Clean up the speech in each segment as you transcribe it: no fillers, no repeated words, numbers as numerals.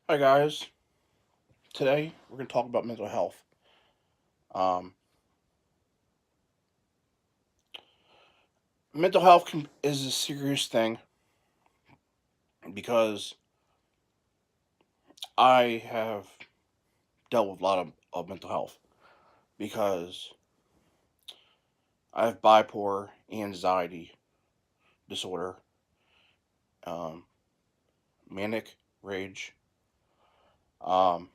Hi guys. Today we're going to talk about mental health. Um, Mental health is a serious thing because I have dealt with a lot of mental health because I have bipolar anxiety disorder, um, manic rage, um,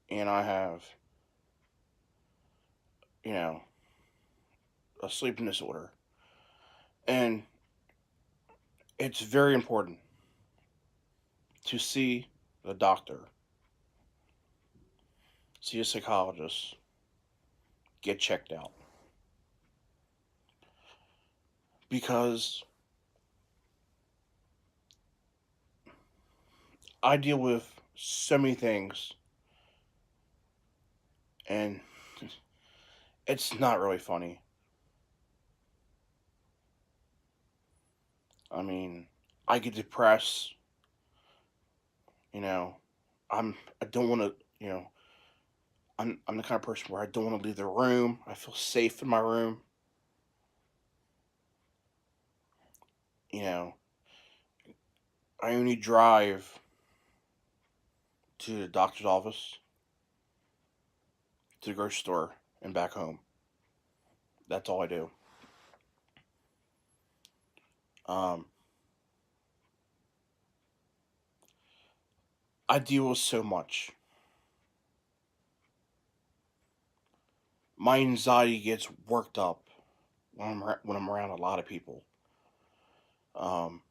and I have you know a sleeping disorder, and it's very important to see the doctor, see a psychologist, get checked out because I deal with so many things, and it's not really funny. I mean, I get depressed. You know, I don't want to. I'm the kind of person where I don't want to leave the room. I feel safe in my room. You know, I only drive to the doctor's office, to the grocery store, and back home. That's all I do. Um, I deal with so much. My anxiety gets worked up when I'm around a lot of people. Um,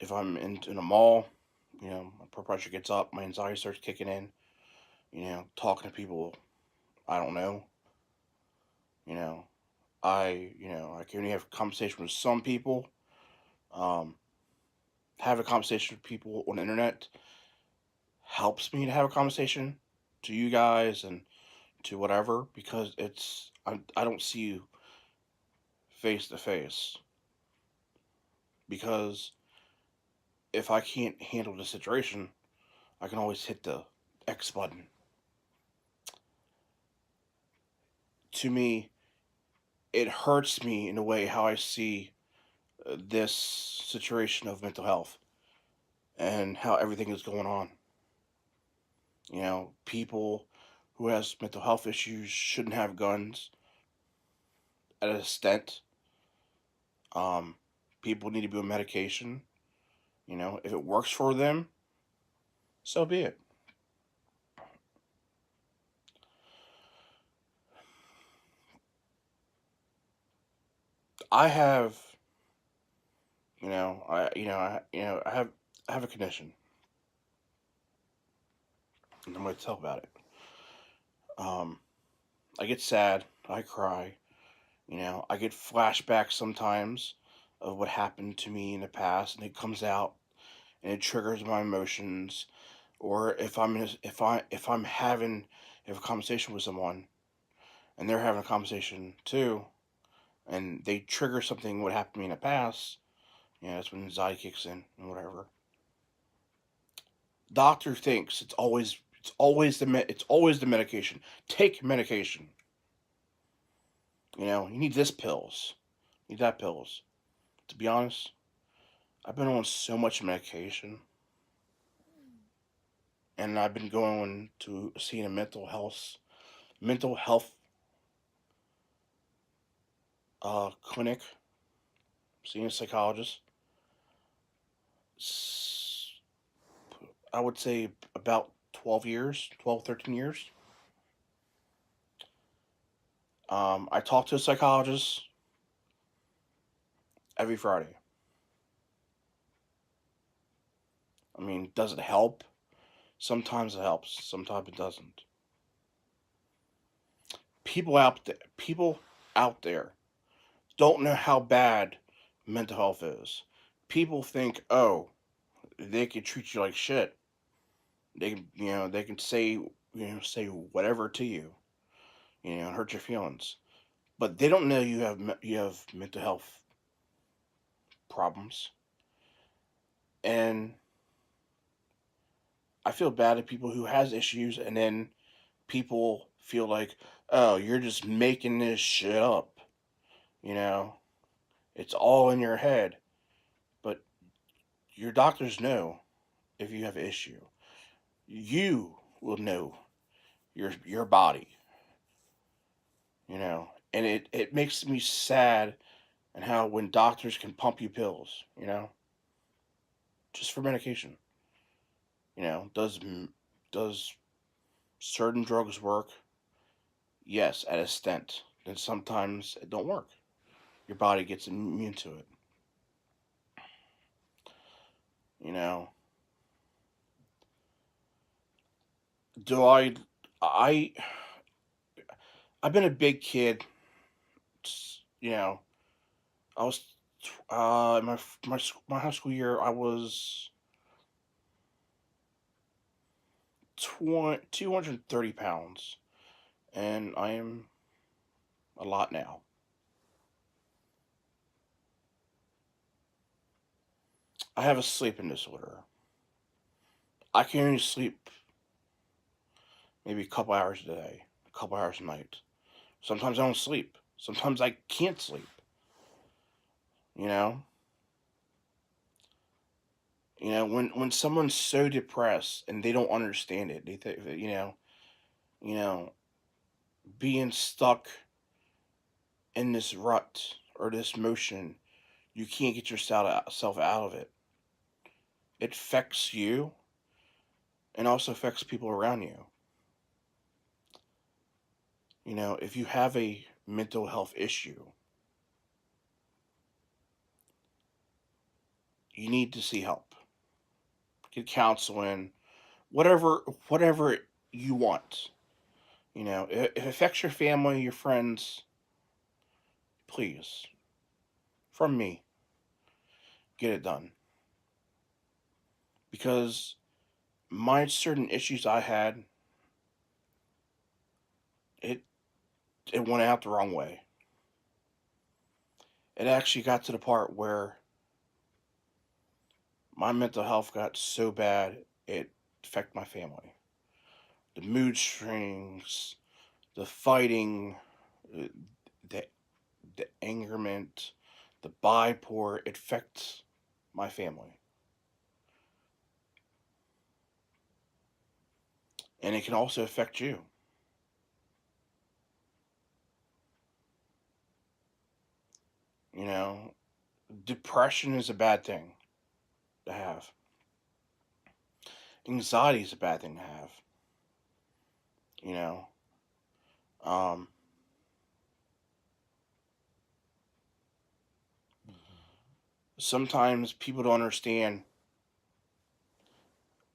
if I'm in a mall, my blood pressure gets up, my anxiety starts kicking in. Talking to people I don't know. You know, I can only have a conversation with some people. Um, have a conversation with people on the internet helps me to have a conversation to you guys and to whatever because I don't see you face to face because if I can't handle the situation, I can always hit the X button. To me, it hurts me in a way how I see this situation of mental health and how everything is going on. People who has mental health issues shouldn't have guns at a extent. Um, People need to be on medication. If it works for them, so be it. I have, I have a condition, and I'm going to tell about it. Um, I get sad. I cry. I get flashbacks sometimes of what happened to me in the past, and it comes out and it triggers my emotions. Or if I'm having a conversation with someone and they're having a conversation too, and they trigger something what happened to me in the past, that's when anxiety kicks in and whatever. Doctor thinks it's always the medication. Take medication. You need this pills, you need that pills. To be honest, I've been on so much medication, and I've been going to seeing a mental health clinic, seeing a psychologist. I would say about 12 years, 12, 13 years. I talk to a psychologist every Friday. I mean, does it help? Sometimes it helps, sometimes it doesn't. People out there don't know how bad mental health is. People think, oh, they can treat you like shit. They can say whatever to you, and hurt your feelings. But they don't know you have mental health problems. And I feel bad at people who has issues, and then people feel like, oh, you're just making this shit up. You know, it's all in your head. But your doctors know if you have an issue. You will know your body. And it makes me sad and how when doctors can pump you pills, just for medication. Does certain drugs work? Yes, at a stent. Then sometimes it don't work. Your body gets immune to it. You know, do I I've been a big kid. You know, I was my high school year. I was 230 pounds, and I am a lot now. I have a sleeping disorder. I can only sleep maybe a couple hours a day, a couple hours a night. Sometimes I don't sleep. Sometimes I can't sleep. You know, when someone's so depressed and they don't understand it, they think you know, being stuck in this rut or this motion, you can't get yourself out of it. It affects you and also affects people around you. If you have a mental health issue, you need to see help. Get counseling, whatever you want. If it affects your family, your friends, please, from me, get it done. Because my certain issues I had, it it went out the wrong way. It actually got to the part where my mental health got so bad it affected my family. The mood swings, the fighting, uh, the the angerment, the bipolar, it affects my family. And it can also affect you. You know, Depression is a bad thing to have. Anxiety is a bad thing to have. You know, um, Sometimes people don't understand.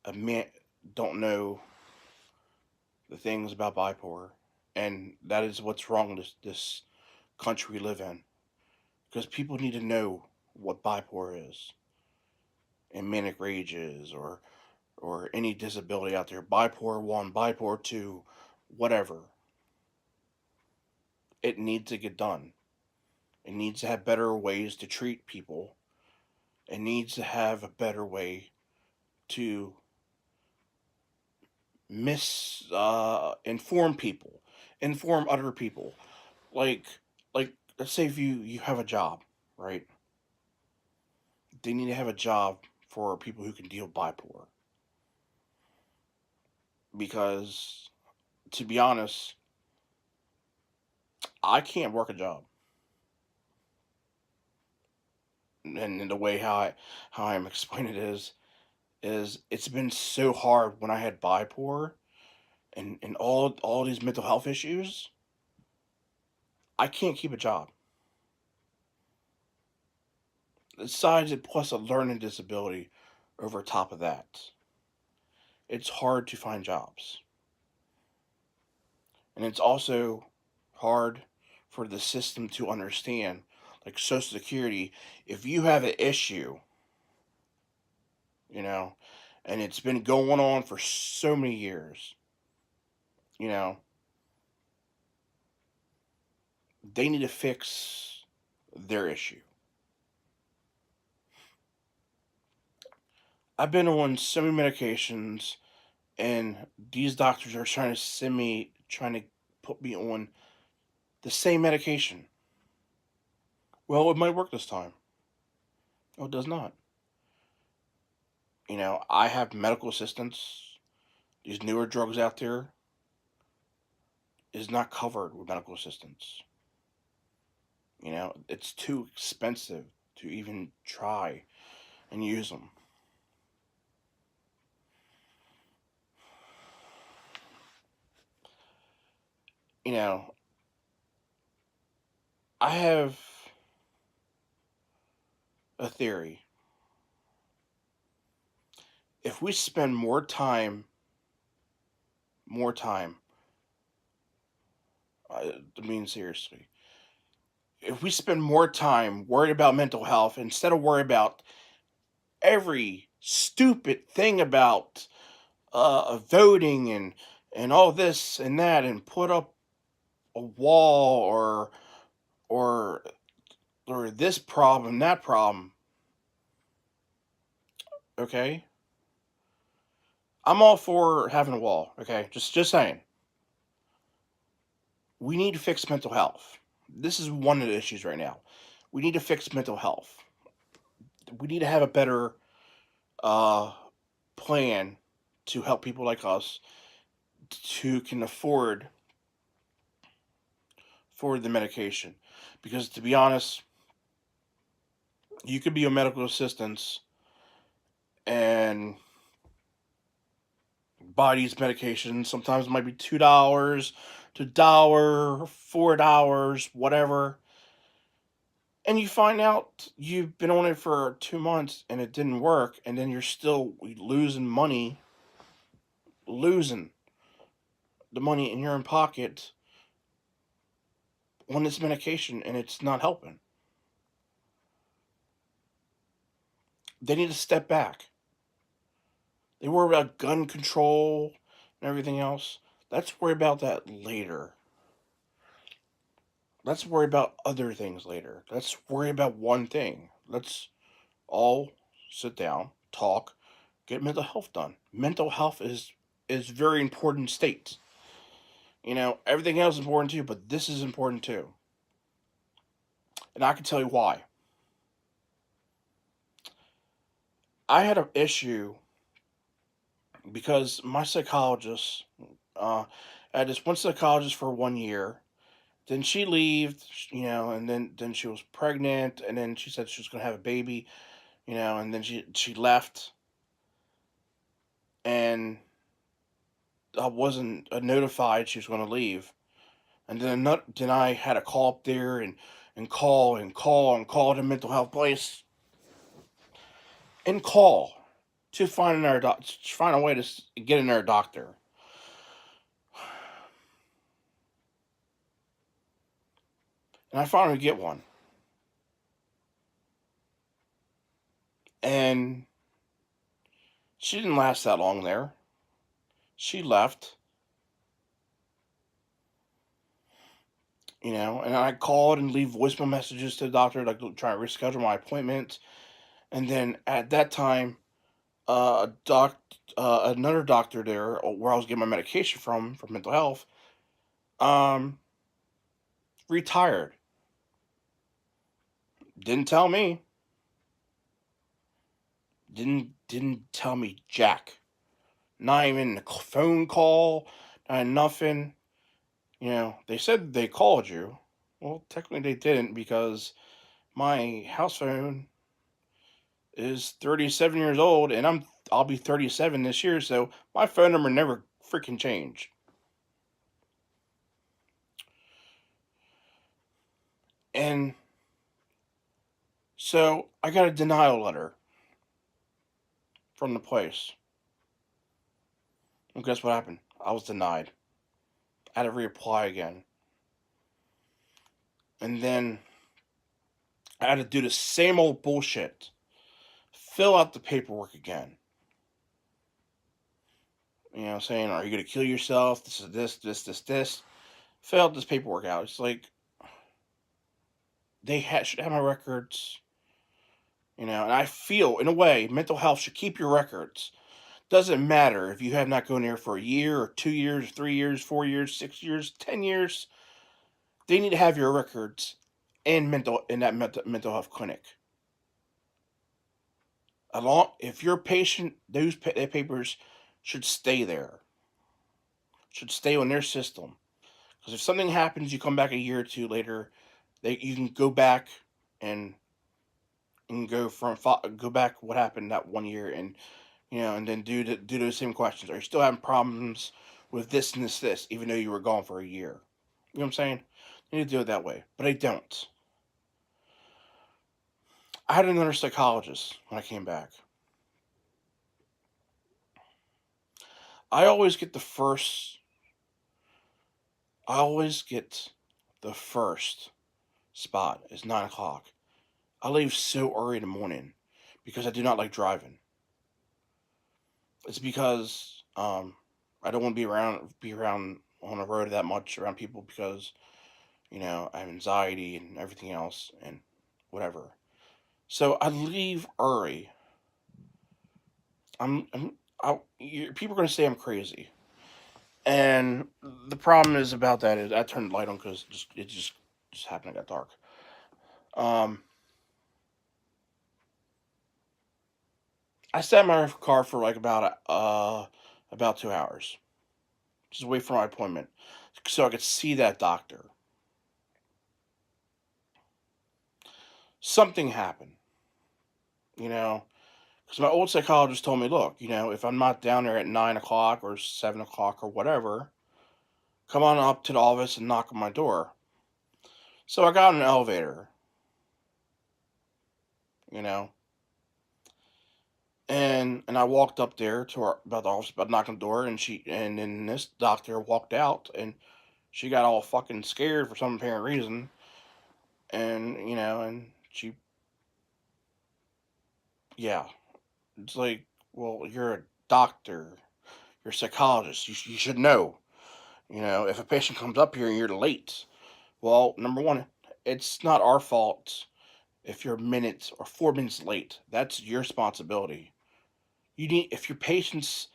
A man don't know the things about bipolar, and that is what's wrong with this country we live in. Because people need to know what bipolar is, and manic rage is, or any disability out there. Bipolar one, bipolar two, whatever. It needs to get done. It needs to have better ways to treat people. It needs to have a better way to inform people, inform other people. Like let's say if you have a job, right? They need to have a job for people who can deal with bipolar. Because to be honest, I can't work a job. And the way how I'm explaining it is it's been so hard when I had bipolar and all these mental health issues. I can't keep a job. Besides it, plus a learning disability over top of that, it's hard to find jobs. And it's also hard for the system to understand, like Social Security, if you have an issue, you know, and it's been going on for so many years, you know, they need to fix their issue. I've been on so many medications, and these doctors are trying to send me, trying to put me on the same medication. Well, it might work this time. Oh, it does not. I have medical assistance. These newer drugs out there is not covered with medical assistance. It's too expensive to even try and use them. You know, I have a theory. If we spend more time, I mean, seriously, if we spend more time worried about mental health instead of worry about every stupid thing about voting and all this and that, and put up a wall or or this problem, that problem, okay? I'm all for having a wall, okay? Just saying. We need to fix mental health. This is one of the issues right now. We need to fix mental health. We need to have a better uh, plan to help people like us to can afford the medication. Because to be honest, you could be a medical assistant and buy these medications. Sometimes it might be $2 to dollar, $4, whatever. And you find out you've been on it for 2 months and it didn't work, and then you're still losing money, losing the money in your own pocket on this medication, and it's not helping. They need to step back. They worry about gun control and everything else. Let's worry about that later. Let's worry about other things later. Let's worry about one thing. Let's all sit down, talk, get mental health done. Mental health is very important state. Everything else is important too, but this is important too. And I can tell you why. I had an issue because my psychologist, uh, I had this one psychologist for 1 year. Then she left, and then she was pregnant, and then she said she was gonna have a baby, and then she left, and I wasn't notified she was gonna leave, and then I had to call up there and call and call and call the mental health place and call to find a way to get in their doctor. And I finally get one. And she didn't last that long there. She left, and I called and leave voicemail messages to the doctor, like trying to reschedule my appointment. And then at that time, another doctor there, where I was getting my medication from for mental health, um, retired. Didn't tell me. Didn't tell me jack. Not even a phone call. Not nothing. They said they called you. Well, technically they didn't, because my house phone is 37 years old, and I'll be 37 this year, so my phone number never freaking changed. And so I got a denial letter from the place. And guess what happened? I was denied. I had to reapply again. And then I had to do the same old bullshit. Fill out the paperwork again. Saying, are you going to kill yourself? This is this. Fill out this paperwork out. It's like, they should have my records. And I feel, in a way, mental health should keep your records. Doesn't matter if you have not gone there for a year or 2 years, 3 years, 4 years, 6 years, 10 years. They need to have your records in that mental health clinic. Along, if you're a patient, those papers should stay there. Should stay on their system. Because if something happens, you come back a year or two later, you can go back and go back what happened that 1 year, and then do those same questions. Are you still having problems with this and this, even though you were gone for a year? You know what I'm saying? You need to do it that way, but I don't. I had another psychologist when I came back. I always get the first. I always get the first spot. It's 9 o'clock. I leave so early in the morning because I do not like driving. It's because I don't want to be around on the road that much around people because I have anxiety and everything else and whatever. So I leave early. People are gonna say I'm crazy, and the problem is about that is I turned the light on because it just happened to get dark. Um, I sat in my car for like about 2 hours, just wait for my appointment, so I could see that doctor. Something happened, you know, because my old psychologist told me, look, if I'm not down there at 9 o'clock or 7 o'clock or whatever, come on up to the office and knock on my door. So I got in an elevator, you know, and I walked up there to our about the office, about knocking on the door, and then this doctor walked out, and she got all fucking scared for some apparent reason, and she, yeah, it's like, well, you're a doctor, you're a psychologist, you should know, if a patient comes up here and you're late, well, number one, it's not our fault if you're minutes or 4 minutes late. That's your responsibility. If your patients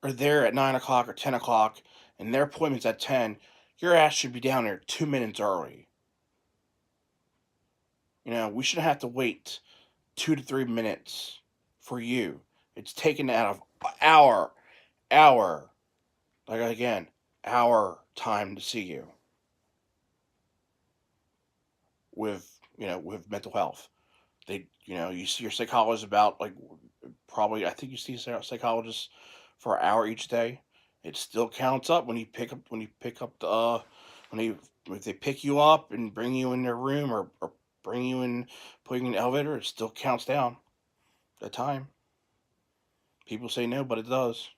are there at 9 o'clock or 10 o'clock and their appointment's at 10, your ass should be down there 2 minutes early. We shouldn't have to wait 2 to 3 minutes for you. It's taken out of hour, like again, our time to see you with mental health. You see your psychologist about, like, probably, I think you see a psychologist for an hour each day. It still counts up when you pick up the when they if they pick you up and bring you in their room, or bring you in, putting you in the elevator. It still counts down the time. People say no, but it does.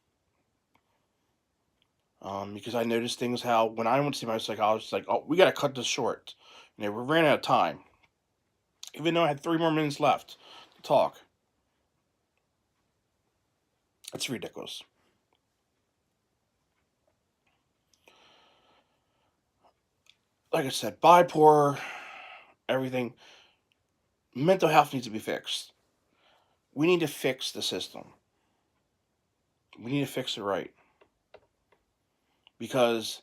Because I noticed things, how when I went to see my psychologist, like, oh, we got to cut this short. We ran out of time, even though I had 3 more minutes left to talk. It's ridiculous. Like I said, bipolar, everything. Mental health needs to be fixed. We need to fix the system. We need to fix it right. Because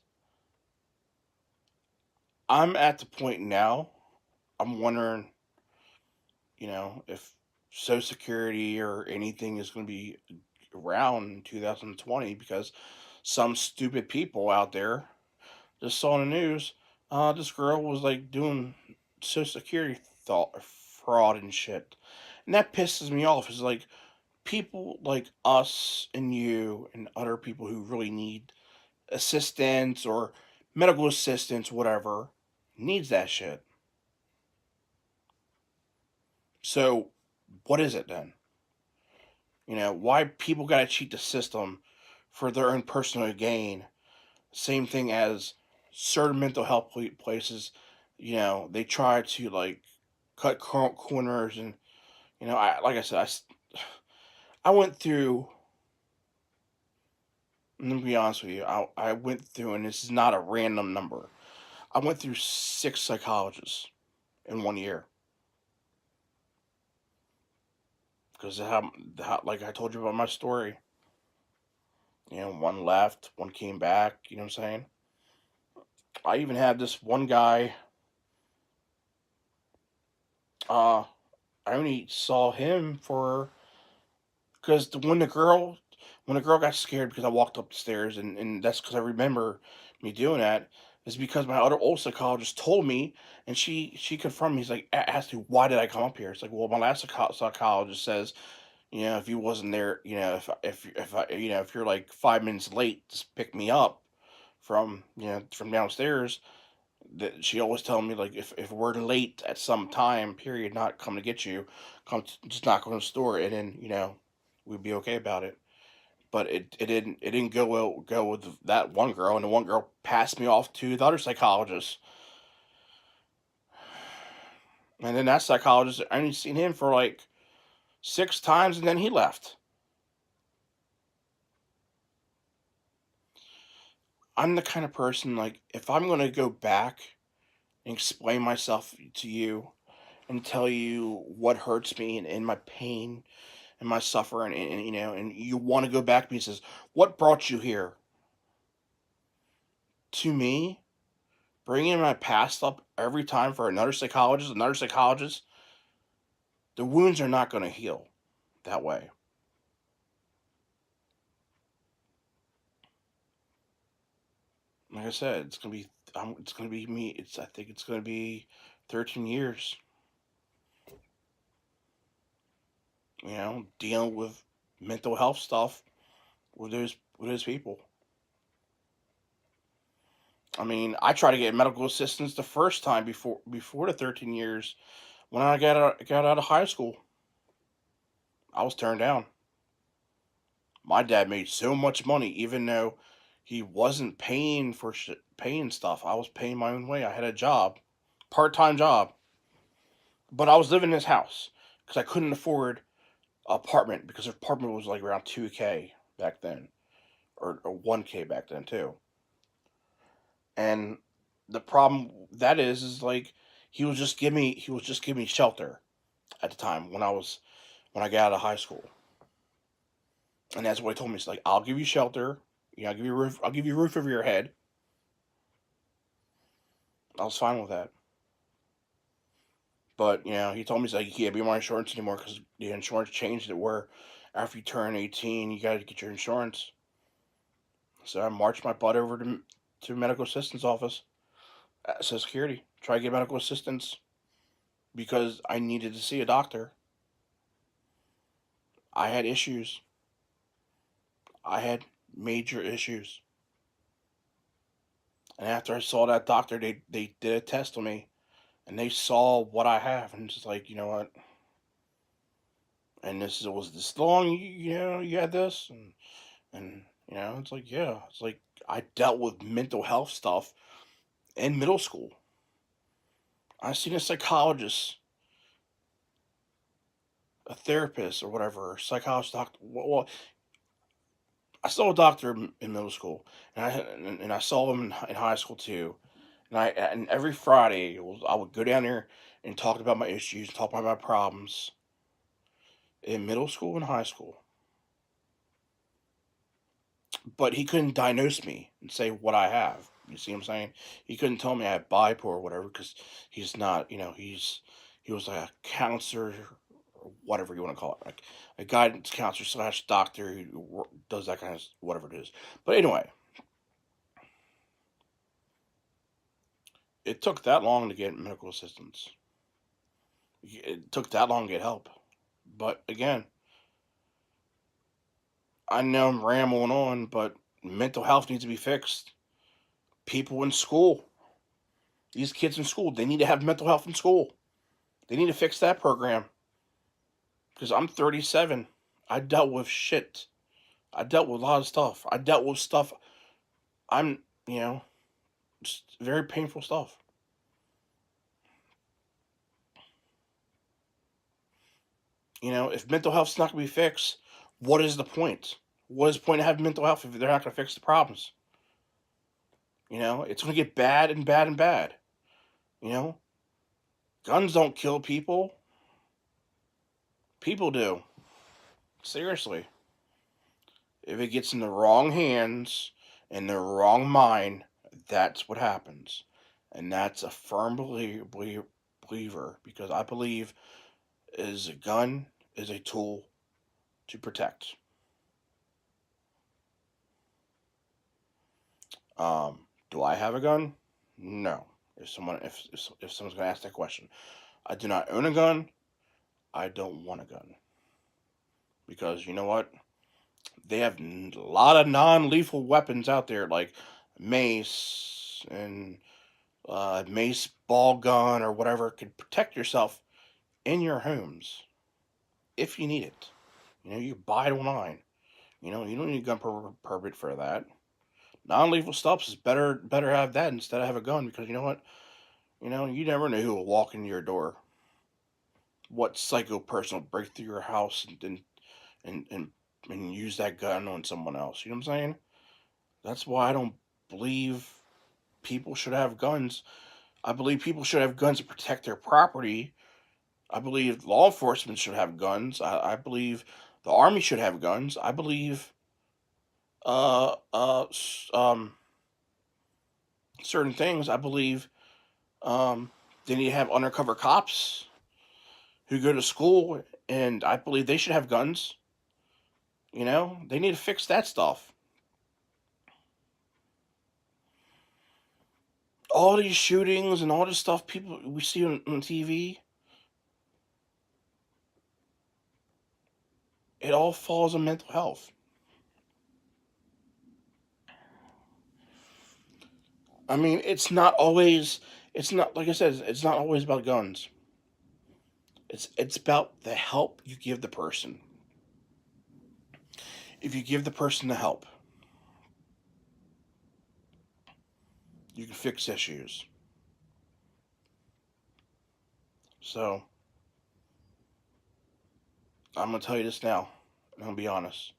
I'm at the point now, I'm wondering, if Social Security or anything is going to be around in 2020, because some stupid people out there just saw in the news, this girl was like doing Social Security thought fraud and shit. And that pisses me off. It's like, people like us and you and other people who really need assistance or medical assistance, whatever, needs that shit. So, what is it then? Why people gotta cheat the system for their own personal gain? Same thing as certain mental health places. They try to, like, cut corners, and like I said, I went through. Let me be honest with you. I went through, and this is not a random number. I went through 6 psychologists in 1 year. because like I told you about my story. One left, one came back. You know what I'm saying? I even had this one guy. Uh, I only saw him for because when the girl got scared because I walked up the stairs, and that's because I remember me doing that, is because my other old psychologist told me, and she confirmed me. He's like, asked me, why did I come up here? It's like, well, my last psychologist says, if you wasn't there, if you're like 5 minutes late, just pick me up from downstairs. That she always tell me, like, if we're late at some time period, not come to get you, just knock on the store, and then we'd be okay about it. But it didn't go with that one girl, and the one girl passed me off to the other psychologist, and then that psychologist, I only seen him for like 6 times, and then he left. I'm the kind of person, like, if I'm gonna go back and explain myself to you and tell you what hurts me, and my pain and my suffering, and you want to go back to me and says, what brought you here? To me, bringing my past up every time for another psychologist, the wounds are not going to heal that way. Like I said, it's gonna be me. I think it's gonna be 13 years. Dealing with mental health stuff with those people. I mean, I tried to get medical assistance the first time before the 13 years when I got out of high school. I was turned down. My dad made so much money, even though he wasn't paying for paying stuff. I was paying my own way. I had a job, part-time job, but I was living in his house because I couldn't afford an apartment because the apartment was like around 2K back then, or 1K back then too. And the problem that is like he was just giving me shelter at the time when I got out of high school. And that's what he told me. It's like, I'll give you shelter. I'll give you a roof. I'll give you a roof over your head. I was fine with that. But he told me, he's like, you can't be my insurance anymore because the insurance changed it where after you turn 18, you got to get your insurance. So I marched my butt over to medical assistance office at Social Security, try to get medical assistance because I needed to see a doctor. I had issues. I had major issues. And after I saw that doctor, they did a test on me and they saw what I have, and it's just like, you know what? And this was this long, you had this, and it's like, yeah, it's like I dealt with mental health stuff in middle school. I seen a psychologist, a therapist, or whatever, a psychologist, doctor. Well, I saw a doctor in middle school, and I saw him in high school too. And every Friday I would go down there and talk about my issues, talk about my problems in middle school and high school. But he couldn't diagnose me and say what I have. You see what I'm saying? He couldn't tell me I have bipolar or whatever because he's not. He was like a counselor or whatever you want to call it, like a guidance counselor slash doctor who does that kind of whatever it is. But anyway, it took that long to get medical assistance. It took that long to get help. But again, I know I'm rambling on, but mental health needs to be fixed. People in school, these kids in school, they need to have mental health in school. They need to fix that program. Because I'm 37. I dealt with shit. I dealt with a lot of stuff. I dealt with stuff. I'm, just very painful stuff. If mental health's not going to be fixed, what is the point? What is the point of having mental health if they're not going to fix the problems? It's going to get bad and bad and bad. You know, guns don't kill people. People do. Seriously. If it gets in the wrong hands, in the wrong mind, that's what happens. And that's a firm believer, because I believe is a gun is a tool to protect. Do I have a gun? No. If someone's gonna ask that question, I do not own a gun. I don't want a gun, because you know what? They have a lot of non-lethal weapons out there, like mace and mace, ball gun, or whatever, could protect yourself in your homes if you need it. You buy it online. You don't need a gun permit for that. Non-lethal stuff is better have that instead of have a gun, because you know what? You never know who will walk into your door. What psycho person will break through your house and, and, and use that gun on someone else? You know what I'm saying? That's why I don't believe people should have guns. I believe people should have guns to protect their property. I believe law enforcement should have guns. I believe the army should have guns. I believe uh, uh, certain things. I believe um, they need to have undercover cops who go to school, and I believe they should have guns. They need to fix that stuff. All these shootings and all this stuff people we see on TV, it all falls on mental health. I mean, it's not, like I said, it's not always about guns. It's about the help you give the person. If you give the person the help, you can fix issues. So, I'm going to tell you this now, and I'm going to be honest.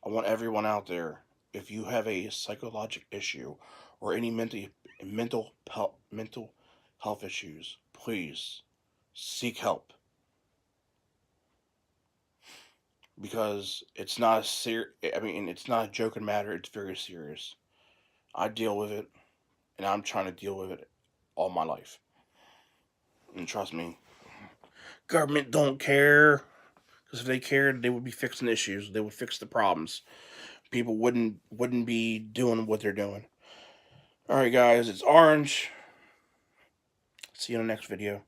I want everyone out there, if you have a psychological issue or any mental health issues, please seek help, because it's not a joking matter. It's very serious. I deal with it, and I'm trying to deal with it all my life. And trust me, government don't care, because if they cared, they would be fixing issues. They would fix the problems. People wouldn't be doing what they're doing. All right, guys, it's Orange. See you in the next video.